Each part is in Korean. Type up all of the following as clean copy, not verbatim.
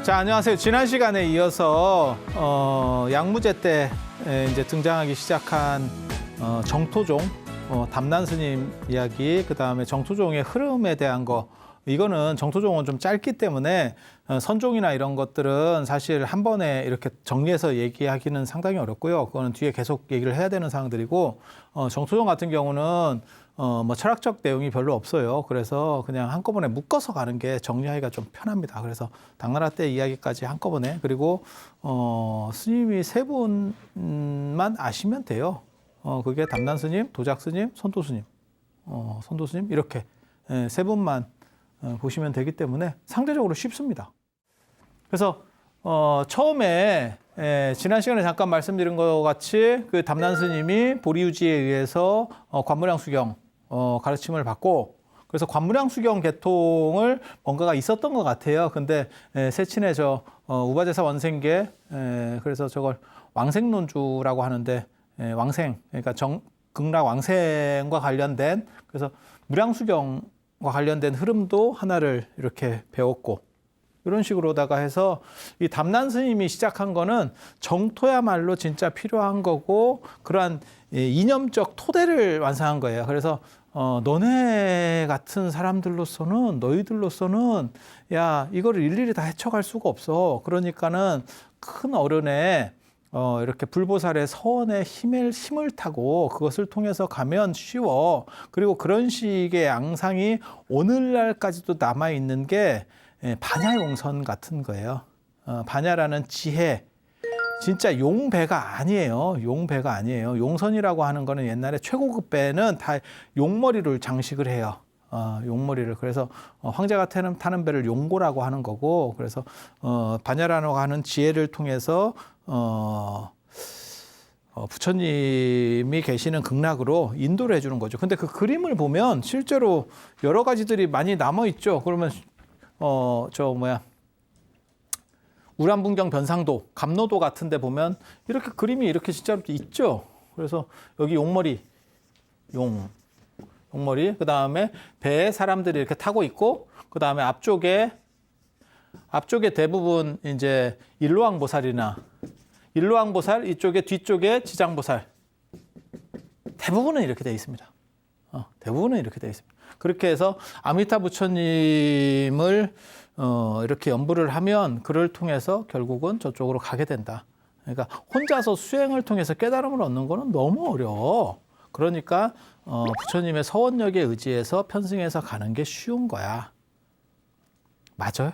자, 안녕하세요. 지난 시간에 이어서 양무제 때 이제 등장하기 시작한 정토종, 담난 스님 이야기, 그다음에 정토종의 흐름에 대한 거. 이거는 정토종은 좀 짧기 때문에 선종이나 이런 것들은 사실 한 번에 이렇게 정리해서 얘기하기는 상당히 어렵고요. 그거는 뒤에 계속 얘기를 해야 되는 사항들이고, 정토종 같은 경우는 뭐 철학적 내용이 별로 없어요. 그래서 그냥 한꺼번에 묶어서 가는 게 정리하기가 좀 편합니다. 그래서 당나라 때 이야기까지 한꺼번에, 그리고 스님이 세 분만 아시면 돼요. 그게 담난 스님, 도작 스님, 선도 스님, 선도 스님 이렇게 세 분만 보시면 되기 때문에 상대적으로 쉽습니다. 그래서 처음에 지난 시간에 잠깐 말씀드린 것 같이 그 담난 스님이 보리유지에 의해서 관무량 수경 가르침을 받고, 그래서 관무량 수경 계통을 뭔가가 있었던 것 같아요. 근데 세친의 우바제사 원생계, 그래서 저걸 왕생론주라고 하는데, 왕생, 그러니까 극락 왕생과 관련된, 그래서 무량수경과 관련된 흐름도 하나를 이렇게 배웠고, 이런 식으로다가 해서 이 담난 스님이 시작한 거는 정토야말로 진짜 필요한 거고, 그러한 이념적 토대를 완성한 거예요. 그래서 너네 같은 사람들로서는, 너희들로서는 야, 이거를 일일이 다 헤쳐갈 수가 없어. 그러니까는 큰 어른의 이렇게 불보살의 서원의 힘을 타고 그것을 통해서 가면 쉬워. 그리고 그런 식의 양상이 오늘날까지도 남아있는 게 반야용선 같은 거예요. 반야라는 지혜, 진짜 용배가 아니에요. 용배가 아니에요. 용선이라고 하는 거는 옛날에 최고급 배는 다 용머리를 장식을 해요. 용머리를. 그래서 황제가 타는 배를 용고라고 하는 거고, 그래서 반야라고 하는 지혜를 통해서 부처님이 계시는 극락으로 인도를 해주는 거죠. 근데 그 그림을 보면 실제로 여러 가지들이 많이 남아 있죠. 그러면 우람분경 변상도, 감로도 같은 데 보면 이렇게 그림이 이렇게 진짜로 있죠. 그래서 여기 용머리, 용머리, 그 다음에 배에 사람들이 이렇게 타고 있고, 그 다음에 앞쪽에 대부분 이제 일로왕보살이나 일로왕보살, 이쪽에 뒤쪽에 지장보살, 대부분은 이렇게 되어 있습니다. 대부분은 이렇게 되어 있습니다. 그렇게 해서 아미타 부처님을 이렇게 연부를 하면 그를 통해서 결국은 저쪽으로 가게 된다. 그러니까 혼자서 수행을 통해서 깨달음을 얻는 거는 너무 어려워. 그러니까 부처님의 서원력에 의지해서 편승해서 가는 게 쉬운 거야. 맞아요?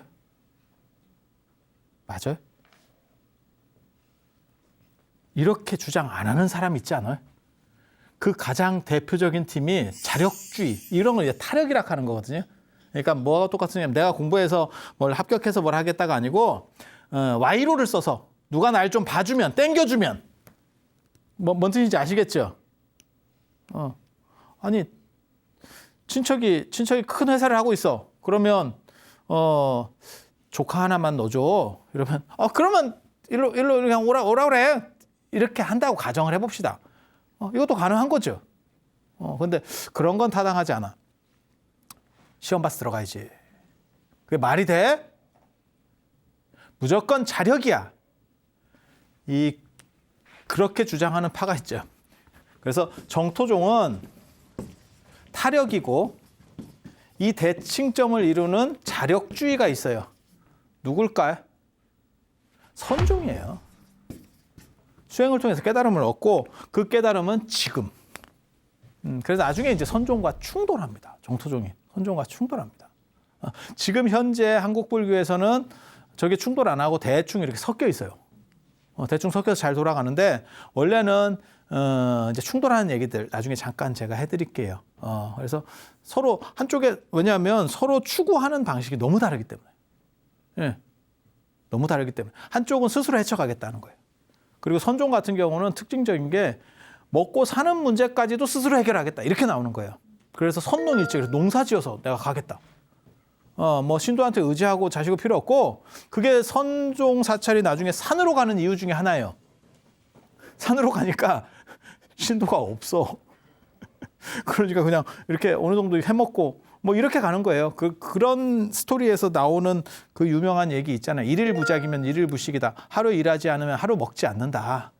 맞아요? 이렇게 주장 안 하는 사람 있지 않아요? 그 가장 대표적인 팀이 자력주의, 이런 걸 이제 타력이라고 하는 거거든요. 그러니까 뭐가 똑같으냐면 내가 공부해서 뭘 합격해서 뭘 하겠다가 아니고 와이로를 써서 누가 날 좀 봐주면, 땡겨주면, 뭔 뜻인지 아시겠죠? 아니 친척이 큰 회사를 하고 있어. 그러면 조카 하나만 넣어줘. 이러면 그러면 일로 그냥 오라 그래. 이렇게 한다고 가정을 해봅시다. 이것도 가능한 거죠. 근데 그런 건 타당하지 않아. 시험 봐서 들어가야지. 그게 말이 돼? 무조건 자력이야. 그렇게 주장하는 파가 있죠. 그래서 정토종은 타력이고, 이 대칭점을 이루는 자력주의가 있어요. 누굴까요? 선종이에요. 수행을 통해서 깨달음을 얻고, 그 깨달음은 지금. 그래서 나중에 이제 선종과 충돌합니다. 정토종이 선종과 충돌합니다. 지금 현재 한국 불교에서는 저게 충돌 안 하고 대충 이렇게 섞여 있어요. 대충 섞여서 잘 돌아가는데, 원래는 이제 충돌하는 얘기들 나중에 잠깐 제가 해드릴게요. 그래서 서로 한쪽에, 왜냐하면 서로 추구하는 방식이 너무 다르기 때문에. 예. 너무 다르기 때문에 한쪽은 스스로 헤쳐가겠다는 거예요. 그리고 선종 같은 경우는 특징적인 게 먹고 사는 문제까지도 스스로 해결하겠다, 이렇게 나오는 거예요. 그래서 선농일체, 그래서 농사 지어서 내가 가겠다. 뭐 신도한테 의지하고 자식은 필요 없고, 그게 선종 사찰이 나중에 산으로 가는 이유 중에 하나예요. 산으로 가니까 신도가 없어. 그러니까 그냥 이렇게 어느 정도 해먹고 뭐 이렇게 가는 거예요. 그런 스토리에서 나오는 그 유명한 얘기 있잖아요. 일일부작이면 일일부식이다. 하루 일하지 않으면 하루 먹지 않는다.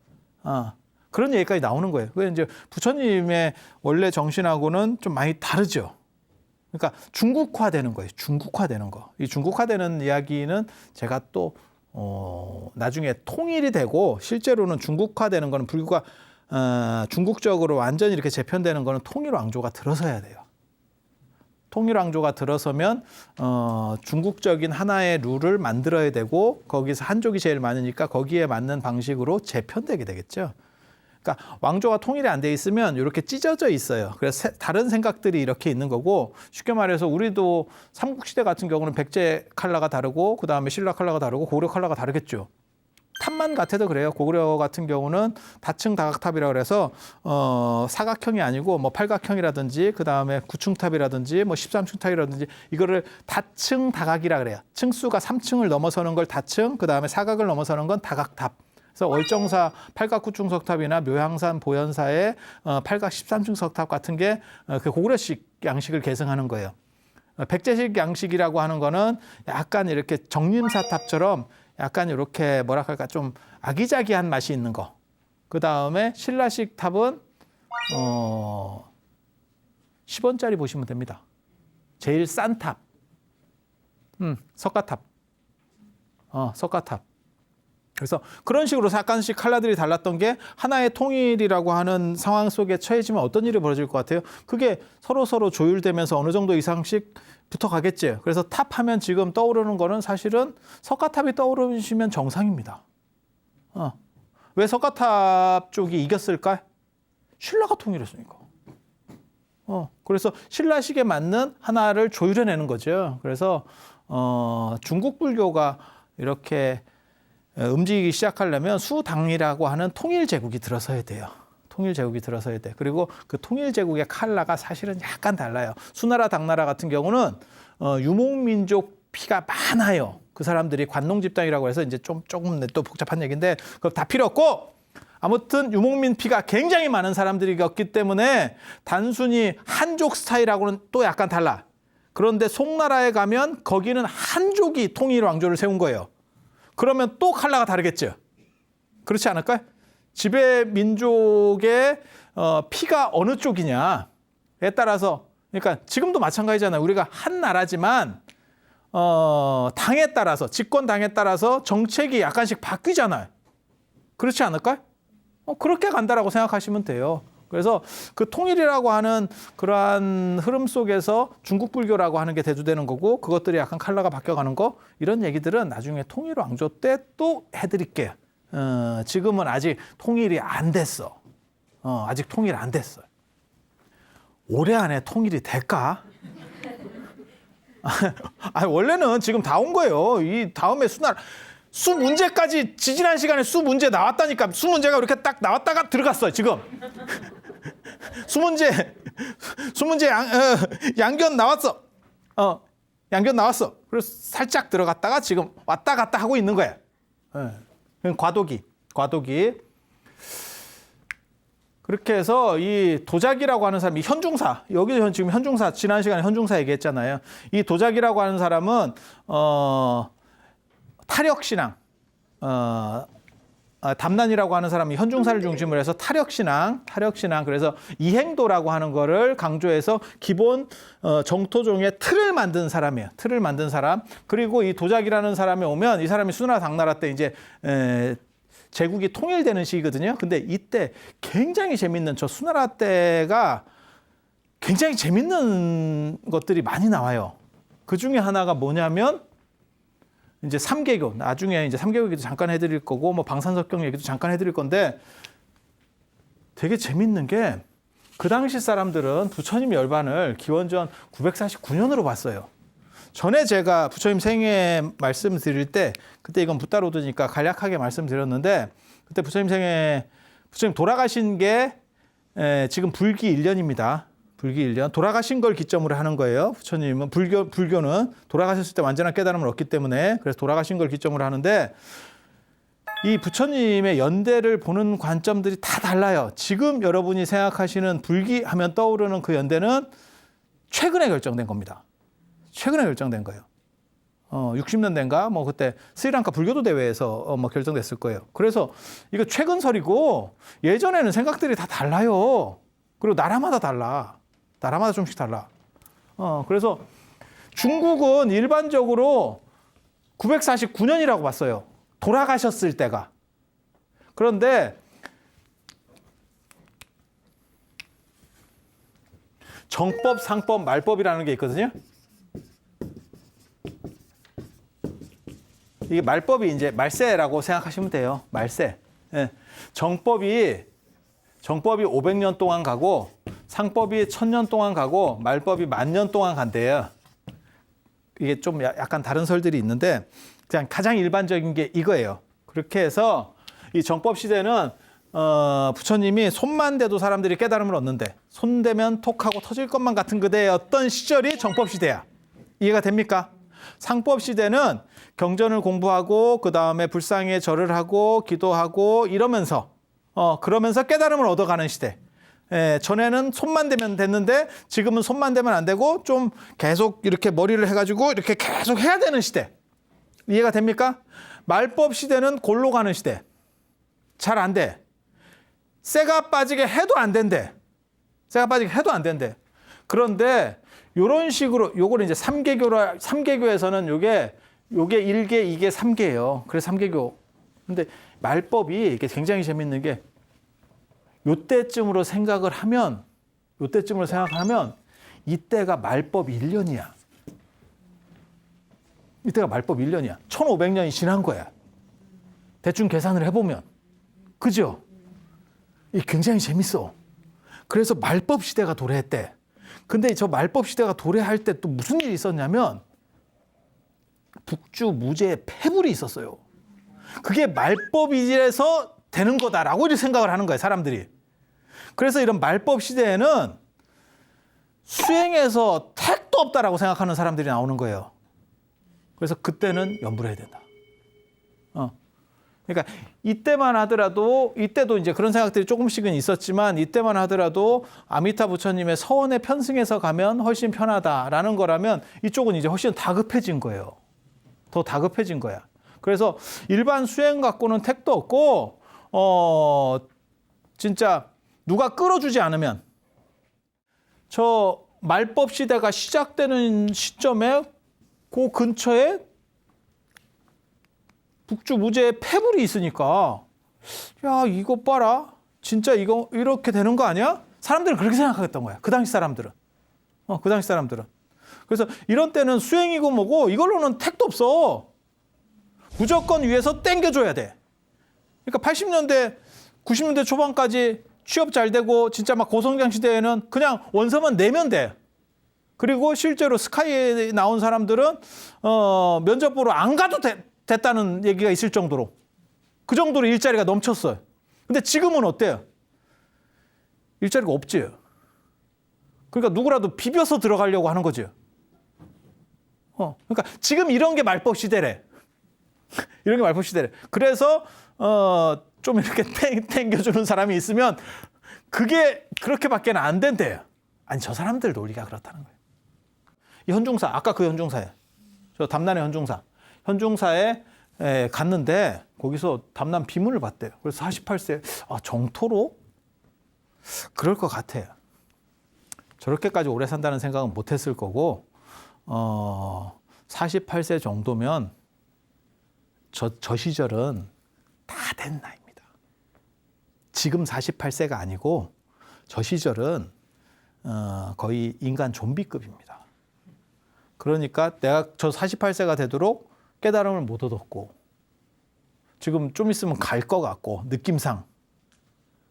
그런 얘기까지 나오는 거예요. 왜 이제 부처님의 원래 정신하고는 좀 많이 다르죠. 그러니까 중국화되는 거예요. 중국화되는 거. 이 중국화되는 이야기는 제가 또 나중에 통일이 되고 실제로는 중국화되는 거는 불교가 중국적으로 완전히 이렇게 재편되는 거는 통일왕조가 들어서야 돼요. 통일왕조가 들어서면 중국적인 하나의 룰을 만들어야 되고 거기서 한족이 제일 많으니까 거기에 맞는 방식으로 재편되게 되겠죠. 그러니까 왕조가 통일이 안 돼 있으면 이렇게 찢어져 있어요. 그래서 다른 생각들이 이렇게 있는 거고 쉽게 말해서 우리도 삼국시대 같은 경우는 백제 칼라가 다르고 그다음에 신라 칼라가 다르고 고구려 칼라가 다르겠죠. 탑만 같아도 그래요. 고구려 같은 경우는 다층 다각탑이라 그래서 사각형이 아니고 뭐 팔각형이라든지 그다음에 9층 탑이라든지 뭐 13층 탑이라든지 이거를 다층 다각이라 그래요. 층수가 3층을 넘어서는 걸 다층, 그다음에 사각을 넘어서는 건 다각탑. 그래서 월정사 팔각 9층 석탑이나 묘향산 보현사의 팔각 13층 석탑 같은 게 그 고구려식 양식을 계승하는 거예요. 백제식 양식이라고 하는 거는 약간 이렇게 정림사탑처럼 약간 이렇게 뭐라 할까 좀 아기자기한 맛이 있는 거. 그 다음에 신라식 탑은 10원짜리 보시면 됩니다. 제일 싼 탑. 석가탑. 석가탑. 그래서 그런 식으로 약간씩 칼라들이 달랐던 게 하나의 통일이라고 하는 상황 속에 처해지면 어떤 일이 벌어질 것 같아요? 그게 서로 조율되면서 어느 정도 이상씩 붙어가겠지. 그래서 탑하면 지금 떠오르는 거는 사실은 석가탑이 떠오르시면 정상입니다. 왜 석가탑 쪽이 이겼을까? 신라가 통일했으니까. 그래서 신라식에 맞는 하나를 조율해내는 거죠. 그래서 중국 불교가 이렇게 움직이기 시작하려면 수당이라고 하는 통일 제국이 들어서야 돼요. 통일 제국이 들어서야 돼. 그리고 그 통일 제국의 칼라가 사실은 약간 달라요. 수나라, 당나라 같은 경우는 유목민족 피가 많아요. 그 사람들이 관농 집단이라고 해서 이제 조금 또 복잡한 얘기인데 그거 다 필요 없고 아무튼 유목민 피가 굉장히 많은 사람들이었기 때문에 단순히 한족 스타일하고는 또 약간 달라. 그런데 송나라에 가면 거기는 한족이 통일 왕조를 세운 거예요. 그러면 또 칼라가 다르겠죠. 그렇지 않을까요? 지배 민족의 피가 어느 쪽이냐에 따라서 그러니까 지금도 마찬가지잖아요. 우리가 한 나라지만 당에 따라서 집권당에 따라서 정책이 약간씩 바뀌잖아요. 그렇지 않을까요? 그렇게 간다라고 생각하시면 돼요. 그래서 그 통일이라고 하는 그러한 흐름 속에서 중국 불교라고 하는 게 대두되는 거고 그것들이 약간 컬러가 바뀌어가는 거 이런 얘기들은 나중에 통일 왕조 때 또 해드릴게요. 지금은 아직 통일이 안 됐어. 아직 통일 안 됐어요. 올해 안에 통일이 될까? 원래는 지금 다 온 거예요. 이 다음에 수 문제까지 지지난 시간에 수 문제 나왔다니까. 수 문제가 이렇게 딱 나왔다가 들어갔어요. 지금 수 문제 양견 나왔어. 양견 나왔어. 그래서 살짝 들어갔다가 지금 왔다 갔다 하고 있는 거예요. 과도기. 그렇게 해서 이 도자기라고 하는 사람이 현중사, 여기서 지금 현중사, 지난 시간에 현중사 얘기했잖아요. 이 도자기라고 하는 사람은 타력신앙, 담난이라고 하는 사람이 현중사를 중심으로 해서 타력신앙, 그래서 이행도라고 하는 거를 강조해서 기본 정토종의 틀을 만든 사람이에요. 틀을 만든 사람. 그리고 이 도자기라는 사람이 오면 이 사람이 수나라 당나라 때 이제 제국이 통일되는 시기거든요. 근데 이때 굉장히 재밌는 저 수나라 때가 굉장히 재밌는 것들이 많이 나와요. 그 중에 하나가 뭐냐면 이제 3개교, 나중에 이제 3개교 얘기도 잠깐 해드릴 거고, 뭐 방산석경 얘기도 잠깐 해드릴 건데 되게 재밌는 게 그 당시 사람들은 부처님 열반을 기원전 949년으로 봤어요. 전에 제가 부처님 생애 말씀드릴 때, 그때 이건 붓다로드니까 간략하게 말씀드렸는데, 그때 부처님 돌아가신 게 지금 불기 1년입니다. 불기 1년. 돌아가신 걸 기점으로 하는 거예요. 부처님은 불교는 돌아가셨을 때 완전한 깨달음을 얻기 때문에 그래서 돌아가신 걸 기점으로 하는데 이 부처님의 연대를 보는 관점들이 다 달라요. 지금 여러분이 생각하시는 불기 하면 떠오르는 그 연대는 최근에 결정된 겁니다. 최근에 결정된 거예요. 60년대인가 뭐 그때 스리랑카 불교도 대회에서 뭐 결정됐을 거예요. 그래서 이거 최근설이고 예전에는 생각들이 다 달라요. 그리고 나라마다 달라. 나라마다 좀씩 달라. 그래서 중국은 일반적으로 949년이라고 봤어요. 돌아가셨을 때가. 그런데 정법, 상법, 말법이라는 게 있거든요. 이게 말법이 이제 말세라고 생각하시면 돼요. 말세. 예. 정법이 500년 동안 가고 상법이 1000년 동안 가고 말법이 10,000년 동안 간대요. 이게 좀 약간 다른 설들이 있는데 그냥 가장 일반적인 게 이거예요. 그렇게 해서 이 정법 시대는 부처님이 손만 대도 사람들이 깨달음을 얻는데 손 대면 톡하고 터질 것만 같은 그대의 어떤 시절이 정법 시대야. 이해가 됩니까? 상법 시대는 경전을 공부하고 그 다음에 불상에 절을 하고 기도하고 이러면서 그러면서 깨달음을 얻어가는 시대. 전에는 손만 대면 됐는데 지금은 손만 대면 안 되고 좀 계속 이렇게 머리를 해가지고 이렇게 계속 해야 되는 시대. 이해가 됩니까? 말법 시대는 골로 가는 시대. 잘 안 돼. 쇠가 빠지게 해도 안 된대. 쇠가 빠지게 해도 안 된대. 그런데 이런 식으로 요걸 이제 3개교에서는 요게 1개, 2개, 3개예요. 그래서 3개교. 근데 말법이 이게 굉장히 재밌는 게 요때쯤으로 생각을 하면 이때가 말법 1년이야. 이때가 말법 1년이야. 1500년이 지난 거야. 대충 계산을 해보면. 그죠? 이게 굉장히 재밌어. 그래서 말법 시대가 도래했대. 근데 저 말법 시대가 도래할 때 또 무슨 일이 있었냐면 북주 무제의 패불이 있었어요. 그게 말법이라서 되는 거다라고 이렇게 생각을 하는 거예요, 사람들이. 그래서 이런 말법 시대에는 수행에서 택도 없다라고 생각하는 사람들이 나오는 거예요. 그래서 그때는 연불을 해야 된다. 그러니까 이때만 하더라도 이때도 이제 그런 생각들이 조금씩은 있었지만 이때만 하더라도 아미타 부처님의 서원에 편승해서 가면 훨씬 편하다라는 거라면 이쪽은 이제 훨씬 다급해진 거예요. 더 다급해진 거야. 그래서 일반 수행 갖고는 택도 없고 진짜 누가 끌어주지 않으면 저 말법 시대가 시작되는 시점에 그 근처에 북주 무제의 패불이 있으니까 야 이거 봐라 진짜 이거 이렇게 되는 거 아니야? 사람들은 그렇게 생각하겠던 거야. 그 당시 사람들은. 그래서 이런 때는 수행이고 뭐고 이걸로는 택도 없어. 무조건 위에서 땡겨줘야 돼. 그러니까 80년대 90년대 초반까지 취업 잘 되고 진짜 막 고성장 시대에는 그냥 원서만 내면 돼. 그리고 실제로 스카이에 나온 사람들은 면접 보러 안 가도 됐다는 얘기가 있을 정도로 그 정도로 일자리가 넘쳤어요. 근데 지금은 어때요? 일자리가 없지. 그러니까 누구라도 비벼서 들어가려고 하는 거죠. 그러니까 지금 이런 게 말법 시대래. 이런 게 말법 시대래. 그래서 좀 이렇게 땡겨주는 사람이 있으면 그게 그렇게밖에 안 된대요. 아니 저 사람들 논리가 그렇다는 거예요. 이 현중사 아까 그 현중사에 저 담난의 현중사에 갔는데 거기서 담난 비문을 봤대요. 그래서 48세 정토로 그럴 것 같아요. 저렇게까지 오래 산다는 생각은 못했을 거고 48세 정도면 저 시절은 다 된 나이입니다. 지금 48세가 아니고 저 시절은 거의 인간 좀비급입니다. 그러니까 내가 저 48세가 되도록 깨달음을 못 얻었고 지금 좀 있으면 갈 것 같고 느낌상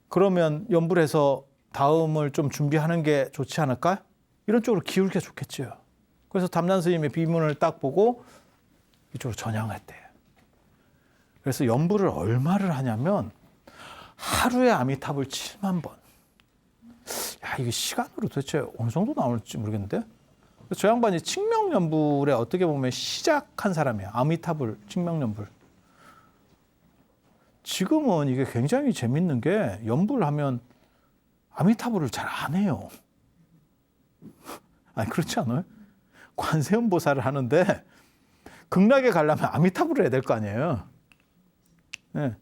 그러면 연불해서 다음을 좀 준비하는 게 좋지 않을까? 이런 쪽으로 기울게 좋겠죠. 그래서 담난 스님의 비문을 딱 보고 이쪽으로 전향했대요. 그래서 연불을 얼마를 하냐면 하루에 아미탑을 7만 번. 야, 이게 시간으로 도대체 어느 정도 나올지 모르겠는데? 저 양반이 칙명연불에 어떻게 보면 시작한 사람이야. 아미탑을, 칙명연불. 지금은 이게 굉장히 재밌는 게 연불하면 아미타불을 잘 안 해요. 아니 그렇지 않아요? 관세음보살을 하는데 극락에 가려면 아미타불을 해야 될 거 아니에요. 네.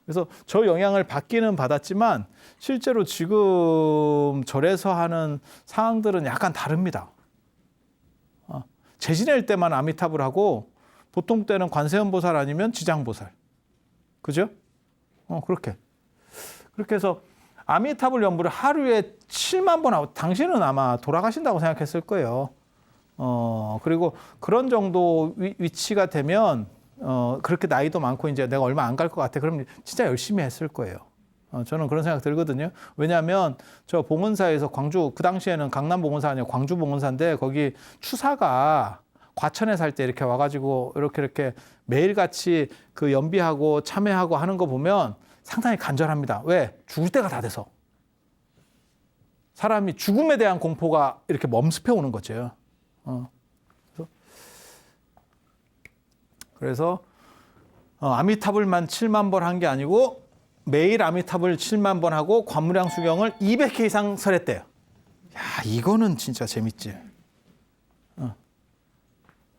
그래서 저 영향을 받기는 받았지만 실제로 지금 절에서 하는 상황들은 약간 다릅니다. 재지낼 때만 아미타불 하고 보통 때는 관세음보살 아니면 지장보살. 그죠? 그렇게 해서 아미타불 연부를 하루에 7만 번 하고 당신은 아마 돌아가신다고 생각했을 거예요. 그리고 그런 정도 위치가 되면 그렇게 나이도 많고 이제 내가 얼마 안 갈 것 같아. 그럼 진짜 열심히 했을 거예요. 저는 그런 생각 들거든요. 왜냐하면 저 봉은사에서 광주, 그 당시에는 강남 봉은사 아니고 광주 봉은사인데 거기 추사가 과천에 살 때 이렇게 와가지고 이렇게 매일같이 그 연비하고 참회하고 하는 거 보면 상당히 간절합니다. 왜? 죽을 때가 다 돼서. 사람이 죽음에 대한 공포가 이렇게 멈습해 오는 거죠. 그래서 아미타불만 7만 번 한 게 아니고 매일 아미타불 7만 번 하고 관무량 수경을 200회 이상 설했대요. 야, 이거는 진짜 재밌지.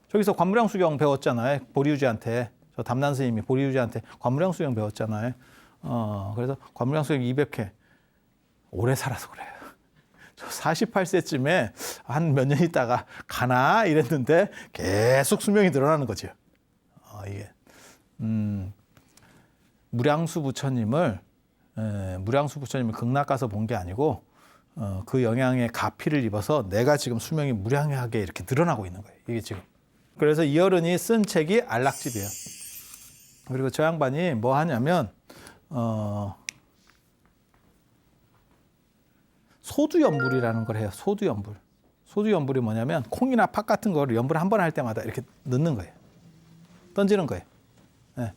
저기서 관무량 수경 배웠잖아요. 보리유지한테. 저 담난 스님이 보리유지한테 관무량 수경 배웠잖아요. 그래서 관무량 수경 200회. 오래 살아서 그래요. 저 48세쯤에 한 몇 년 있다가 가나 이랬는데 계속 수명이 늘어나는 거죠. 이게 무량수 부처님을 극락 가서 본 게 아니고 그 영향에 가피를 입어서 내가 지금 수명이 무량하게 이렇게 늘어나고 있는 거예요. 이게 지금. 그래서 이 어른이 쓴 책이 안락집이에요. 그리고 저 양반이 뭐 하냐면 소두연불이라는 걸 해요. 소두연불. 소두연불이 뭐냐면 콩이나 팥 같은 거를 연불 한 번 할 때마다 이렇게 넣는 거예요. 던지는 거예요. 네.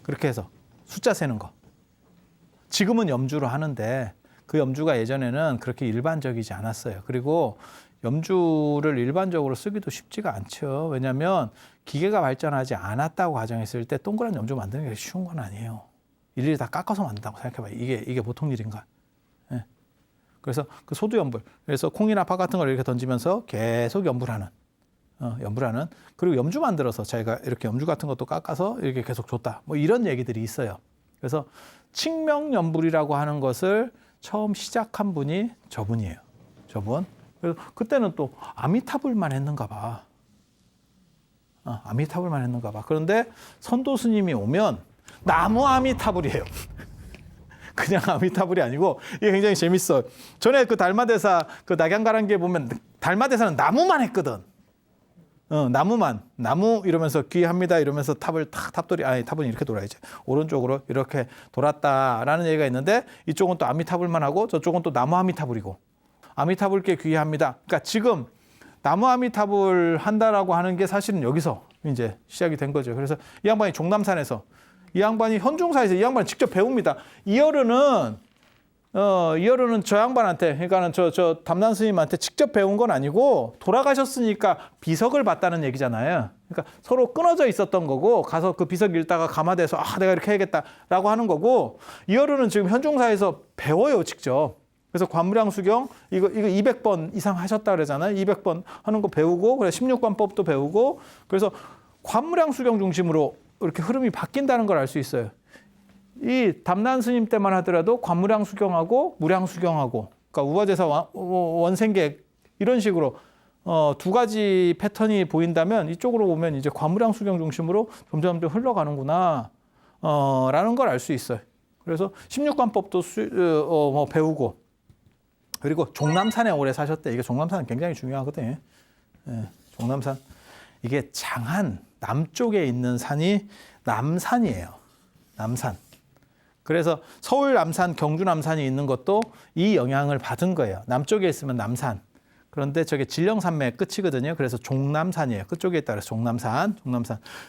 그렇게 해서 숫자 세는 거. 지금은 염주로 하는데 그 염주가 예전에는 그렇게 일반적이지 않았어요. 그리고 염주를 일반적으로 쓰기도 쉽지가 않죠. 왜냐하면 기계가 발전하지 않았다고 가정했을 때 동그란 염주 만드는 게 쉬운 건 아니에요. 일일이 다 깎아서 만든다고 생각해봐요. 이게 보통 일인가? 네. 그래서 그 소두연불. 그래서 콩이나 팥 같은 걸 이렇게 던지면서 계속 연불하는. 그리고 염주 만들어서 자기가 이렇게 염주 같은 것도 깎아서 이렇게 계속 줬다. 뭐 이런 얘기들이 있어요. 그래서 칙명연불이라고 하는 것을 처음 시작한 분이 저분이에요. 저분. 그래서 그때는 또 아미타불만 했는가 봐. 아미타불만 했는가 봐. 그런데 선도 스님이 오면 나무 아미타불이에요. 그냥 아미타불이 아니고 이게 굉장히 재밌어요. 전에 그 달마대사 그 낙양가랑기에 보면 달마대사는 나무만 했거든. 나무 이러면서 귀합니다 이러면서 탑은 이렇게 돌아야지. 오른쪽으로 이렇게 돌았다라는 얘기가 있는데 이쪽은 또 아미타불만 하고 저쪽은 또 나무 아미타불이고 아미타불께 귀합니다. 그러니까 지금 나무 아미타불 한다라고 하는 게 사실은 여기서 이제 시작이 된 거죠. 그래서 이 양반이 종남산에서 이 양반이 현중사에서 이 양반이 직접 배웁니다. 이 어른은 저 양반한테, 그러니까는 저 담난 스님한테 직접 배운 건 아니고 돌아가셨으니까 비석을 봤다는 얘기잖아요. 그러니까 서로 끊어져 있었던 거고 가서 그 비석 읽다가 감화돼서 내가 이렇게 해야겠다라고 하는 거고 이 어른은 지금 현중사에서 배워요, 직접. 그래서 관무량수경 이거 200번 이상 하셨다 그러잖아요. 200번 하는 거 배우고 그래서 16관법도 배우고 그래서 관무량수경 중심으로 이렇게 흐름이 바뀐다는 걸 알 수 있어요. 이 담난 스님 때만 하더라도 관무량수경하고 무량수경하고 그러니까 우화제사 원생객 이런 식으로 두 가지 패턴이 보인다면 이쪽으로 오면 이제 관무량수경 중심으로 점점 흘러가는구나 라는 걸 알 수 있어요. 그래서 16관법도 배우고 그리고 종남산에 오래 사셨대. 이게 종남산은 굉장히 중요하거든요. 예, 종남산. 이게 장안 남쪽에 있는 산이 남산이에요. 남산. 그래서 서울 남산, 경주 남산이 있는 것도 이 영향을 받은 거예요. 남쪽에 있으면 남산. 그런데 저게 진령산맥 끝이거든요. 그래서 종남산이에요. 끝쪽에 있다 그래서 종남산.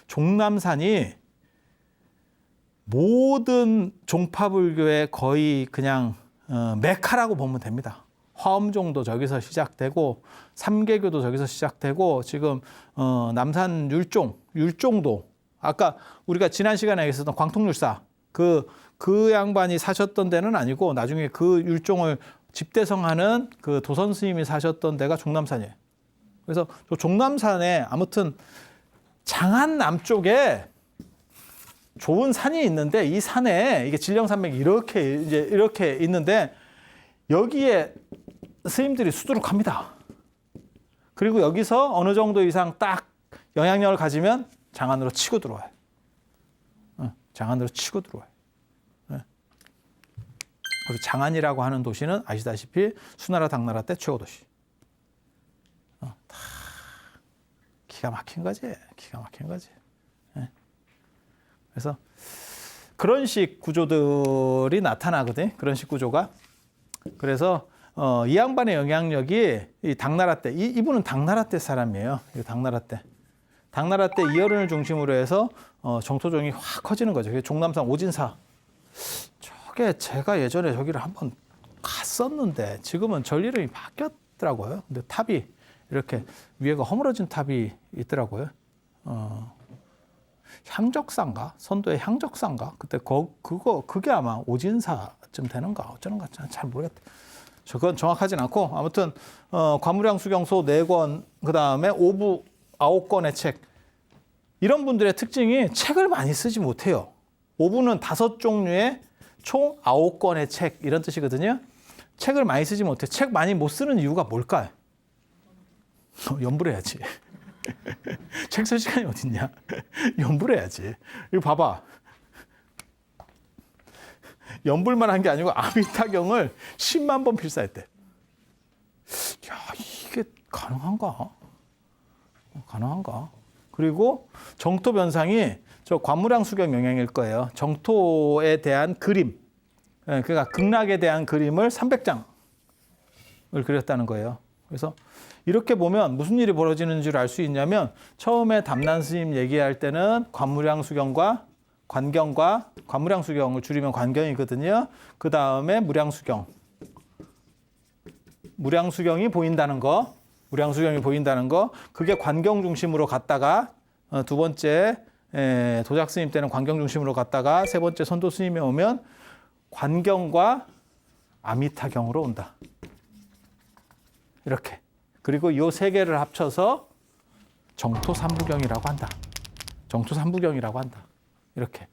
종남산이 모든 종파불교의 거의 그냥 메카라고 보면 됩니다. 화엄종도 저기서 시작되고 삼계교도 저기서 시작되고 지금 남산 율종도 아까 우리가 지난 시간에 얘기했었던 광통률사 그 양반이 사셨던 데는 아니고 나중에 그 율종을 집대성하는 그 도선 스님이 사셨던 데가 종남산이에요. 그래서 저 종남산에 아무튼 장안 남쪽에 좋은 산이 있는데 이 산에 이게 진령산맥이 이렇게 있는데 여기에 스님들이 수두룩합니다. 그리고 여기서 어느 정도 이상 딱 영향력을 가지면 장안으로 치고 들어와요. 장안으로 치고 들어와요. 그리고 장안이라고 하는 도시는 아시다시피 수나라 당나라 때 최고 도시. 다 기가 막힌 거지. 기가 막힌 거지. 그래서 그런 식 구조들이 나타나거든. 그런 식 구조가. 그래서 이 양반의 영향력이 이 당나라 때, 이분은 당나라 때 사람이에요. 당나라 때. 당나라 때 이어른을 중심으로 해서 정토종이 확 커지는 거죠. 종남산 오진사. 저게 제가 예전에 저기를 한번 갔었는데 지금은 절 이름이 바뀌었더라고요. 근데 탑이 이렇게 위에가 허물어진 탑이 있더라고요. 향적산가? 선도의 향적산가? 그때 그게 아마 오진사쯤 되는가 어쩌는가 잘 모르겠다. 그건 정확하진 않고 아무튼 관무량 수경소 4권 그다음에 오부 9권의 책 이런 분들의 특징이 책을 많이 쓰지 못해요. 오부는 5종류의 총 9권의 책 이런 뜻이거든요. 책을 많이 쓰지 못해. 책 많이 못 쓰는 이유가 뭘까요? 연불 해야지. 책 쓸 시간이 어딨냐? 연불 해야지. 이거 봐봐. 연불만 한 게 아니고 아미타경을 10만 번 필사했대. 야, 이게 가능한가? 가능한가? 그리고 정토 변상이 저 관무량 수경 영향일 거예요. 정토에 대한 그림. 그러니까 극락에 대한 그림을 300장을 그렸다는 거예요. 그래서 이렇게 보면 무슨 일이 벌어지는 줄 알 수 있냐면 처음에 담난 스님 얘기할 때는 관무량 수경과 관경과 관무량 수경을 줄이면 관경이거든요. 그 다음에 무량 수경. 무량 수경이 보인다는 거. 무량 수경이 보인다는 거. 그게 관경 중심으로 갔다가 두 번째 도작 스님 때는 관경 중심으로 갔다가 세 번째 선도 스님이 오면 관경과 아미타경으로 온다. 이렇게. 그리고 이 세 개를 합쳐서 정토 삼부경이라고 한다. 정토 삼부경이라고 한다. 이렇게.